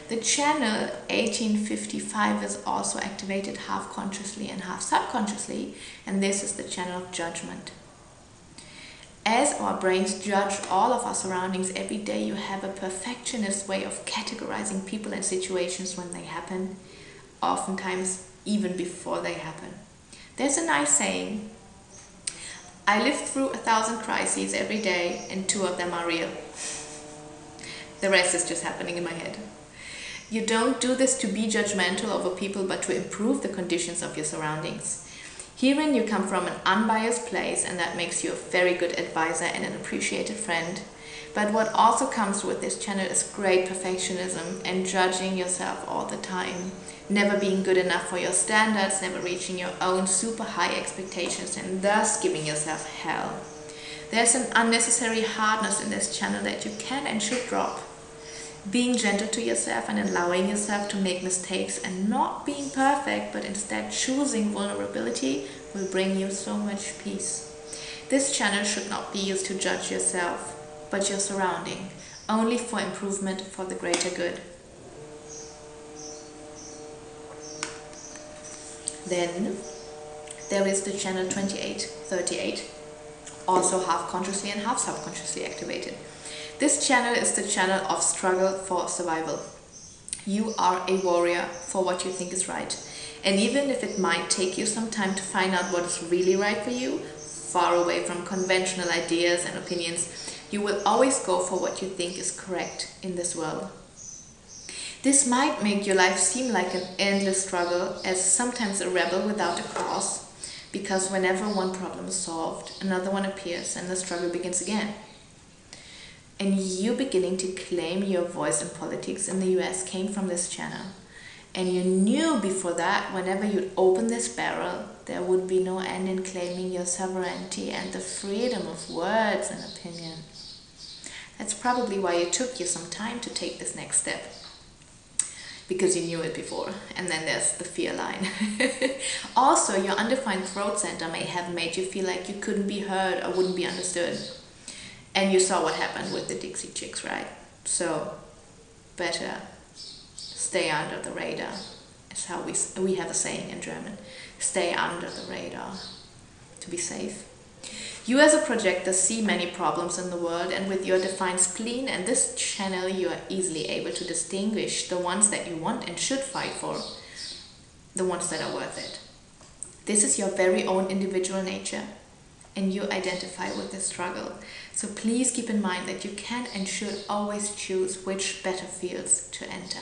The channel 1855 is also activated half consciously and half subconsciously, and this is the channel of judgment. As our brains judge all of our surroundings every day, you have a perfectionist way of categorizing people and situations when they happen, oftentimes even before they happen. There's a nice saying, I live through 1,000 crises every day and 2 of them are real. The rest is just happening in my head. You don't do this to be judgmental over people, but to improve the conditions of your surroundings. Herein you come from an unbiased place, and that makes you a very good advisor and an appreciated friend. But what also comes with this channel is great perfectionism and judging yourself all the time. Never being good enough for your standards, never reaching your own super high expectations, and thus giving yourself hell. There's an unnecessary hardness in this channel that you can and should drop. Being gentle to yourself and allowing yourself to make mistakes and not being perfect, but instead choosing vulnerability, will bring you so much peace. This channel should not be used to judge yourself, but your surrounding, only for improvement for the greater good. Then there is the channel 2838, also half consciously and half subconsciously activated. This channel is the channel of struggle for survival. You are a warrior for what you think is right. And even if it might take you some time to find out what is really right for you, far away from conventional ideas and opinions, you will always go for what you think is correct in this world. This might make your life seem like an endless struggle, as sometimes a rebel without a cause, because whenever one problem is solved, another one appears and the struggle begins again. And you beginning to claim your voice in politics in the US came from this channel. And you knew before that, whenever you'd open this barrel, there would be no end in claiming your sovereignty and the freedom of words and opinion. That's probably why it took you some time to take this next step. Because you knew it before. And then there's the fear line. Also, your undefined throat center may have made you feel like you couldn't be heard or wouldn't be understood. And you saw what happened with the Dixie Chicks, right? So, better stay under the radar. Is how we have a saying in German. Stay under the radar to be safe. You as a projector see many problems in the world, and with your defined spleen and this channel, you are easily able to distinguish the ones that you want and should fight for, the ones that are worth it. This is your very own individual nature, and you identify with the struggle. So please keep in mind that you can and should always choose which battlefields to enter.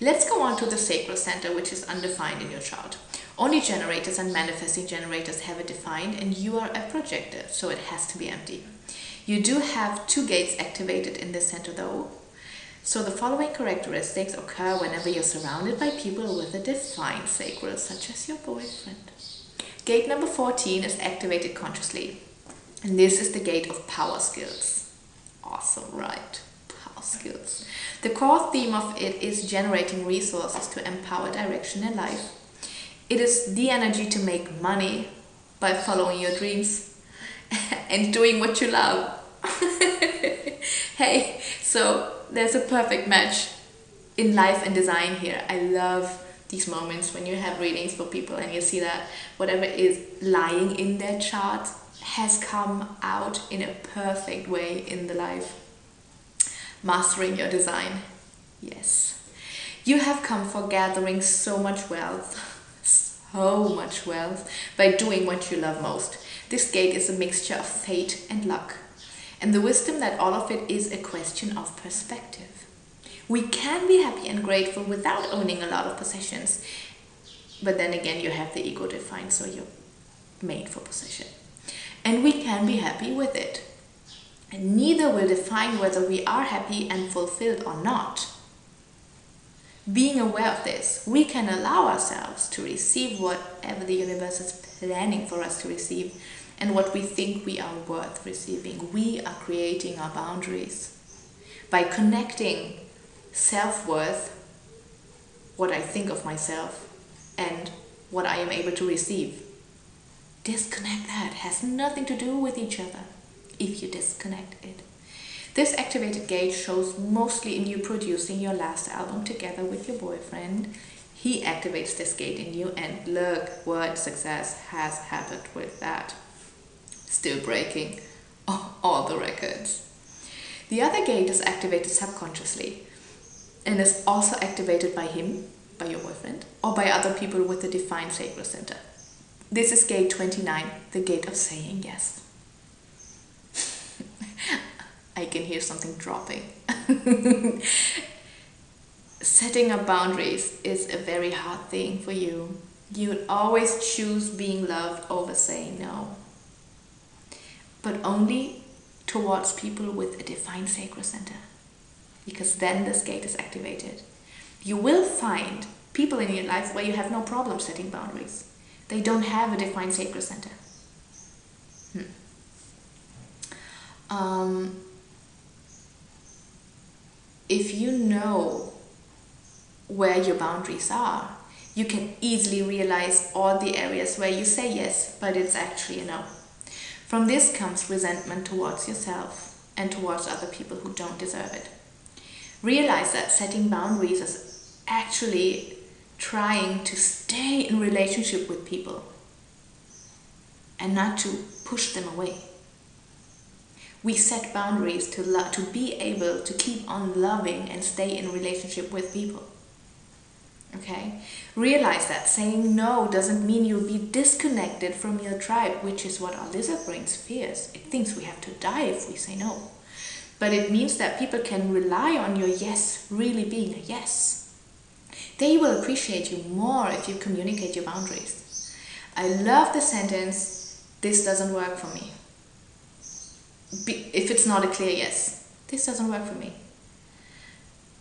Let's go on to the sacral center, which is undefined in your chart. Only generators and manifesting generators have it defined, and you are a projector, so it has to be empty. You do have 2 gates activated in this center though. So the following characteristics occur whenever you're surrounded by people with a defined sacral, such as your boyfriend. Gate number 14 is activated consciously, and this is the gate of power skills. Awesome, right? Power skills. The core theme of it is generating resources to empower direction in life. It is the energy to make money by following your dreams and doing what you love. Hey, so there's a perfect match in life and design here. I love these moments when you have readings for people and you see that whatever is lying in their chart has come out in a perfect way in the life. Mastering your design. Yes. You have come for gathering so much wealth by doing what you love most. This gate is a mixture of fate and luck, and the wisdom that all of it is a question of perspective. We can be happy and grateful without owning a lot of possessions, but then again you have the ego defined, so you're made for possession. And we can be happy with it, and neither will define whether we are happy and fulfilled or not. Being aware of this, we can allow ourselves to receive whatever the universe is planning for us to receive and what we think we are worth receiving. We are creating our boundaries by connecting self-worth, what I think of myself, and what I am able to receive. Disconnect that. It has nothing to do with each other if you disconnect it. This activated gate shows mostly in you producing your last album together with your boyfriend. He activates this gate in you, and look what success has happened with that. Still breaking all the records. The other gate is activated subconsciously and is also activated by him, by your boyfriend, or by other people with a defined sacral center. This is gate 29, the gate of saying yes. I can hear something dropping. Setting up boundaries is a very hard thing for you. You would always choose being loved over saying no. But only towards people with a defined sacral center, because then this gate is activated. You will find people in your life where you have no problem setting boundaries. They don't have a defined sacral center. If you know where your boundaries are, you can easily realize all the areas where you say yes, but it's actually a no. From this comes resentment towards yourself and towards other people who don't deserve it. Realize that setting boundaries is actually trying to stay in relationship with people and not to push them away. We set boundaries to be able to keep on loving and stay in relationship with people. Okay? Realize that saying no doesn't mean you'll be disconnected from your tribe, which is what our lizard brain fears. It thinks we have to die if we say no. But it means that people can rely on your yes really being a yes. They will appreciate you more if you communicate your boundaries. I love the sentence, "This doesn't work for me." If it's not a clear yes, this doesn't work for me.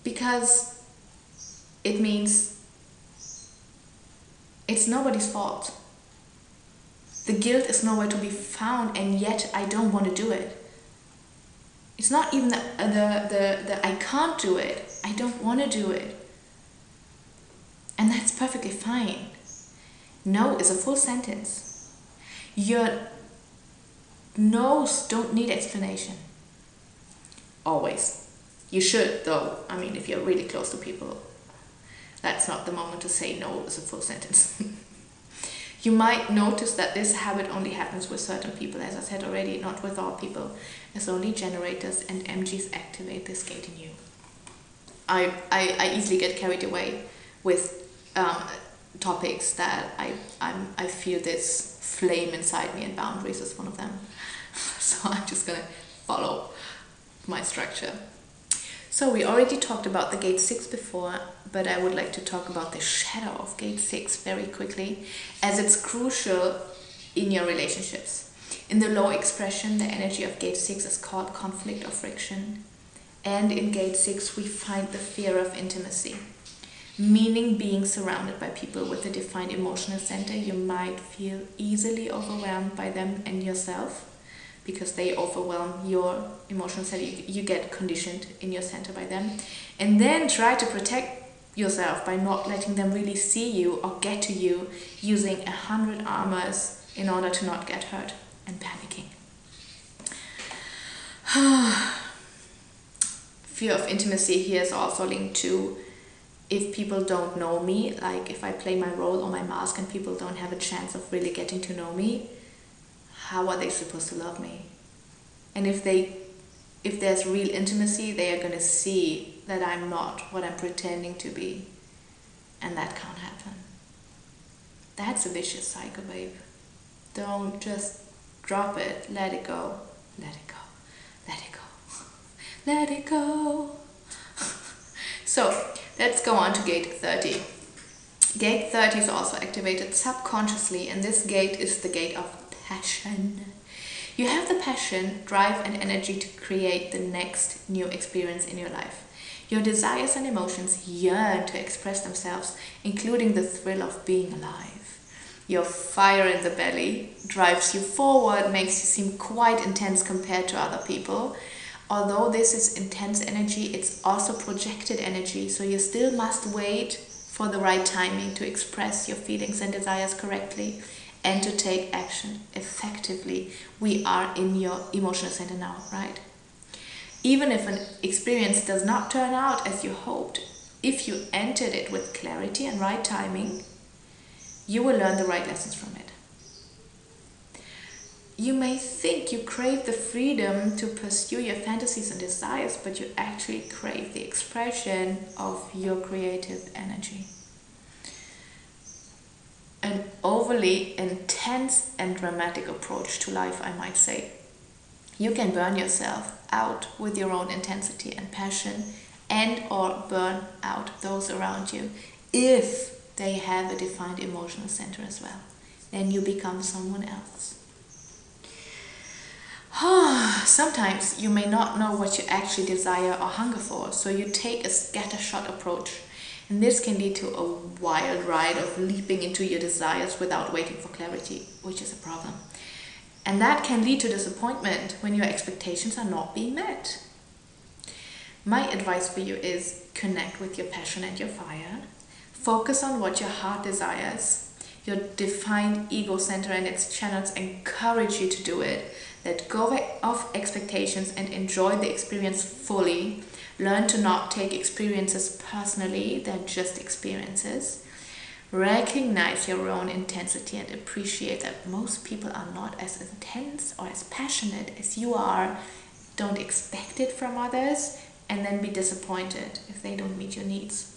Because it means it's nobody's fault. The guilt is nowhere to be found, and yet I don't want to do it. It's not even the I can't do it, I don't want to do it. And that's perfectly fine. No is a full sentence. Your no's don't need explanation. Always. You should though. I mean, if you're really close to people, that's not the moment to say no is a full sentence. You might notice that this habit only happens with certain people, as I said already, not with all people, as only generators and MGs activate this gate in you. I easily get carried away with topics that I feel this flame inside me, and boundaries is one of them. So I'm just gonna follow my structure. So we already talked about the gate 6 before, but I would like to talk about the shadow of gate 6 very quickly, as it's crucial in your relationships. In the low expression, the energy of gate 6 is called conflict or friction. And in gate 6, we find the fear of intimacy, meaning being surrounded by people with a defined emotional center. You might feel easily overwhelmed by them and yourself, because they overwhelm your emotional center. You get conditioned in your center by them. And then try to protect yourself by not letting them really see you or get to you, using 100 armors in order to not get hurt and panicking. Fear of intimacy here is also linked to, if people don't know me, like if I play my role or my mask and people don't have a chance of really getting to know me, how are they supposed to love me? And if there's real intimacy, they are going to see that I'm not what I'm pretending to be. And that can't happen. That's a vicious cycle, babe. Don't just drop it. Let it go. Let it go. Let it go. Let it go. So let's go on to gate 30. Gate 30 is also activated subconsciously, and this gate is the gate of passion. You have the passion, drive, and energy to create the next new experience in your life. Your desires and emotions yearn to express themselves, including the thrill of being alive. Your fire in the belly drives you forward, makes you seem quite intense compared to other people. Although this is intense energy, it's also projected energy, so you still must wait for the right timing to express your feelings and desires correctly and to take action effectively. We are in your emotional center now, right? Even if an experience does not turn out as you hoped, if you entered it with clarity and right timing, you will learn the right lessons from it. You may think you crave the freedom to pursue your fantasies and desires, but you actually crave the expression of your creative energy. An overly intense and dramatic approach to life, I might say. You can burn yourself out with your own intensity and passion, and or burn out those around you if they have a defined emotional center as well. Then you become someone else. Sometimes you may not know what you actually desire or hunger for, so you take a scattershot approach. And this can lead to a wild ride of leaping into your desires without waiting for clarity, which is a problem. And that can lead to disappointment when your expectations are not being met. My advice for you is connect with your passion and your fire. Focus on what your heart desires. Your defined ego center and its channels encourage you to do it. Let go of expectations and enjoy the experience fully. Learn to not take experiences personally, they're just experiences. Recognize your own intensity and appreciate that most people are not as intense or as passionate as you are. Don't expect it from others and then be disappointed if they don't meet your needs.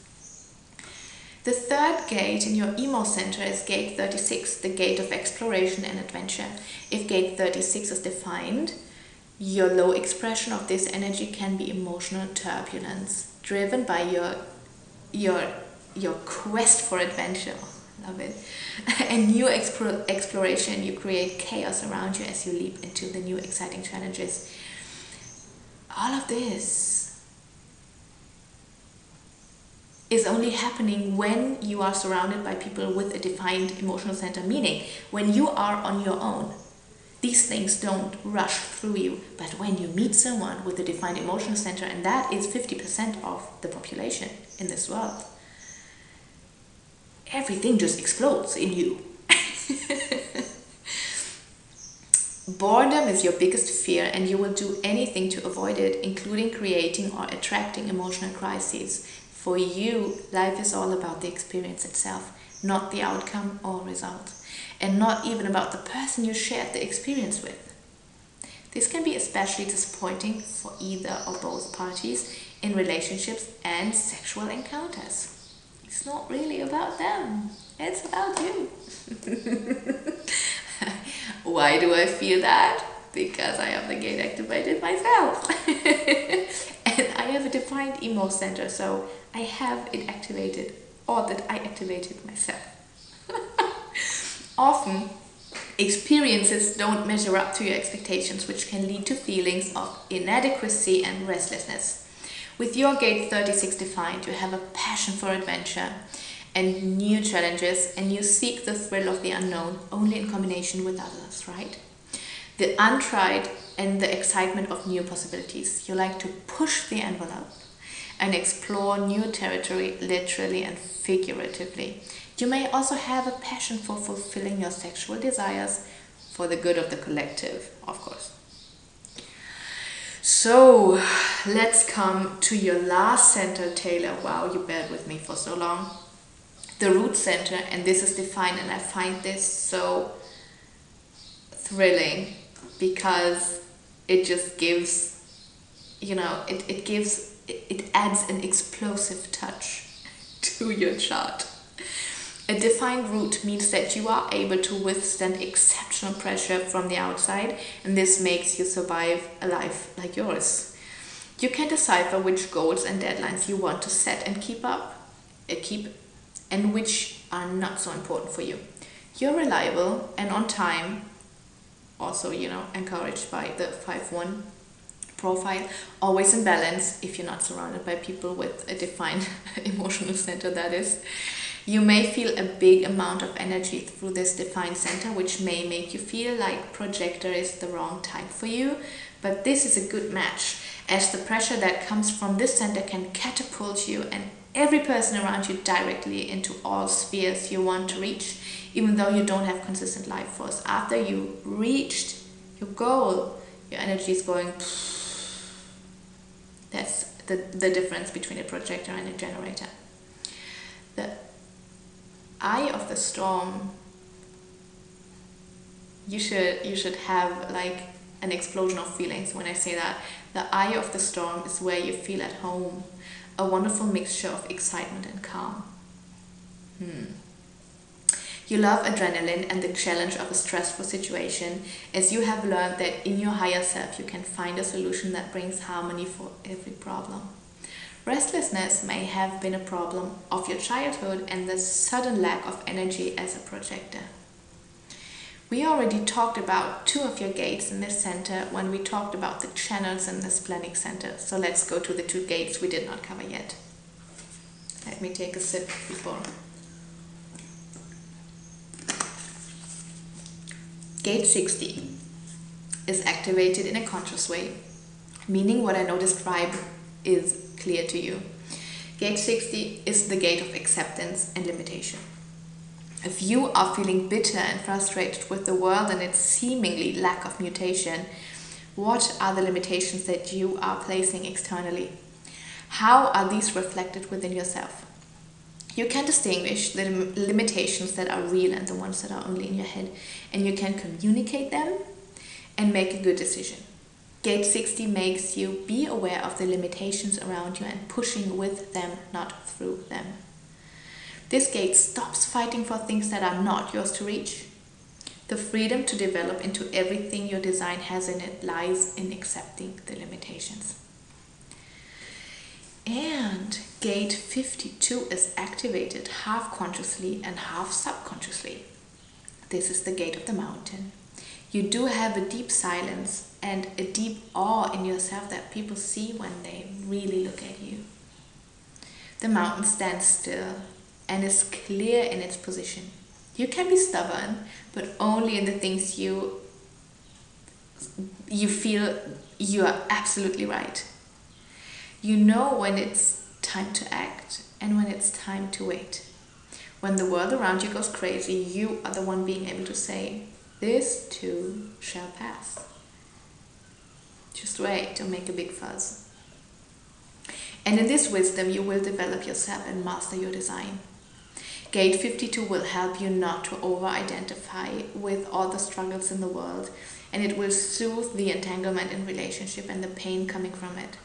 The third gate in your emo center is gate 36, the gate of exploration and adventure. If gate 36 is defined, your low expression of this energy can be emotional turbulence, driven by your quest for adventure. Love it. And new exploration, you create chaos around you as you leap into the new exciting challenges. All of this is only happening when you are surrounded by people with a defined emotional center, meaning when you are on your own. These things don't rush through you, but when you meet someone with a defined emotional center, and that is 50% of the population in this world, everything just explodes in you. Boredom is your biggest fear, and you will do anything to avoid it, including creating or attracting emotional crises. For you, life is all about the experience itself, not the outcome or result. and not even about the person you shared the experience with. This can be especially disappointing for either or both parties in relationships and sexual encounters. It's not really about them, it's about you. Why do I feel that? Because I have the gate activated myself. And I have a defined emo center, so I have it activated, or that I activated myself. Often, experiences don't measure up to your expectations, which can lead to feelings of inadequacy and restlessness. With your gate 36 defined, you have a passion for adventure and new challenges, and you seek the thrill of the unknown only in combination with others, right? The untried and the excitement of new possibilities. You like to push the envelope and explore new territory, literally and figuratively. You may also have a passion for fulfilling your sexual desires for the good of the collective, of course. So let's come to your last center, Taylor. Wow, you bared with me for so long. The root center, and this is defined, and I find this so thrilling because it just gives, you know, it adds an explosive touch to your chart. A defined root means that you are able to withstand exceptional pressure from the outside, and this makes you survive a life like yours. You can decipher which goals and deadlines you want to set and keep, and which are not so important for you. You're reliable and on time, also, you know, encouraged by the 5-1 profile, always in balance if you're not surrounded by people with a defined emotional center, that is. You may feel a big amount of energy through this defined center, which may make you feel like projector is the wrong type for you, but this is a good match, as the pressure that comes from this center can catapult you and every person around you directly into all spheres you want to reach, even though you don't have consistent life force. After you reached your goal, your energy is going. That's the difference between a projector and a generator. The eye of the storm, you should have like an explosion of feelings when I say that. The eye of the storm is where you feel at home, a wonderful mixture of excitement and calm. You love adrenaline and the challenge of a stressful situation, as you have learned that in your higher self you can find a solution that brings harmony for every problem. Restlessness may have been a problem of your childhood and the sudden lack of energy as a projector. We already talked about 2 of your gates in this center when we talked about the channels in the splenic center. So let's go to the 2 gates we did not cover yet. Let me take a sip before. Gate 60 is activated in a conscious way, meaning what I now describe is clear to you. Gate 60 is the gate of acceptance and limitation. If you are feeling bitter and frustrated with the world and its seemingly lack of mutation, what are the limitations that you are placing externally? How are these reflected within yourself? You can distinguish the limitations that are real and the ones that are only in your head, and you can communicate them and make a good decision. Gate 60 makes you be aware of the limitations around you and pushing with them, not through them. This gate stops fighting for things that are not yours to reach. The freedom to develop into everything your design has in it lies in accepting the limitations. And gate 52 is activated half consciously and half subconsciously. This is the gate of the mountain. You do have a deep silence and a deep awe in yourself that people see when they really look at you. The mountain stands still and is clear in its position. You can be stubborn, but only in the things you feel you are absolutely right. You know when it's time to act and when it's time to wait. When the world around you goes crazy, you are the one being able to say, "This too shall pass." Just wait, don't make a big fuss. And in this wisdom, you will develop yourself and master your design. Gate 52 will help you not to over-identify with all the struggles in the world, and it will soothe the entanglement in relationship and the pain coming from it.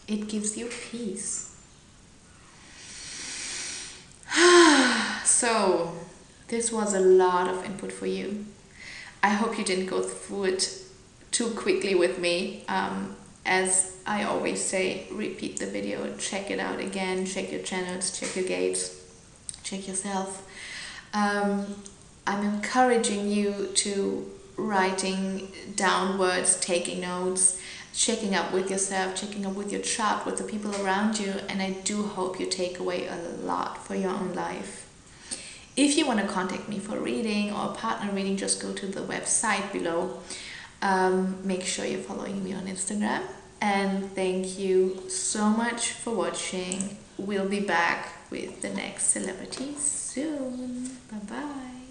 It gives you peace. So, this was a lot of input for you. I hope you didn't go through it too quickly with me. As I always say, repeat the video, check it out again, check your channels, check your gates, check yourself. I'm encouraging you to writing down words, taking notes, checking up with yourself, checking up with your chart, with the people around you, and I do hope you take away a lot for your own life. If you want to contact me for reading or partner reading, just go to the website below. Make sure you're following me on Instagram, and thank you so much for watching. We'll be back with the next celebrity soon. Bye bye.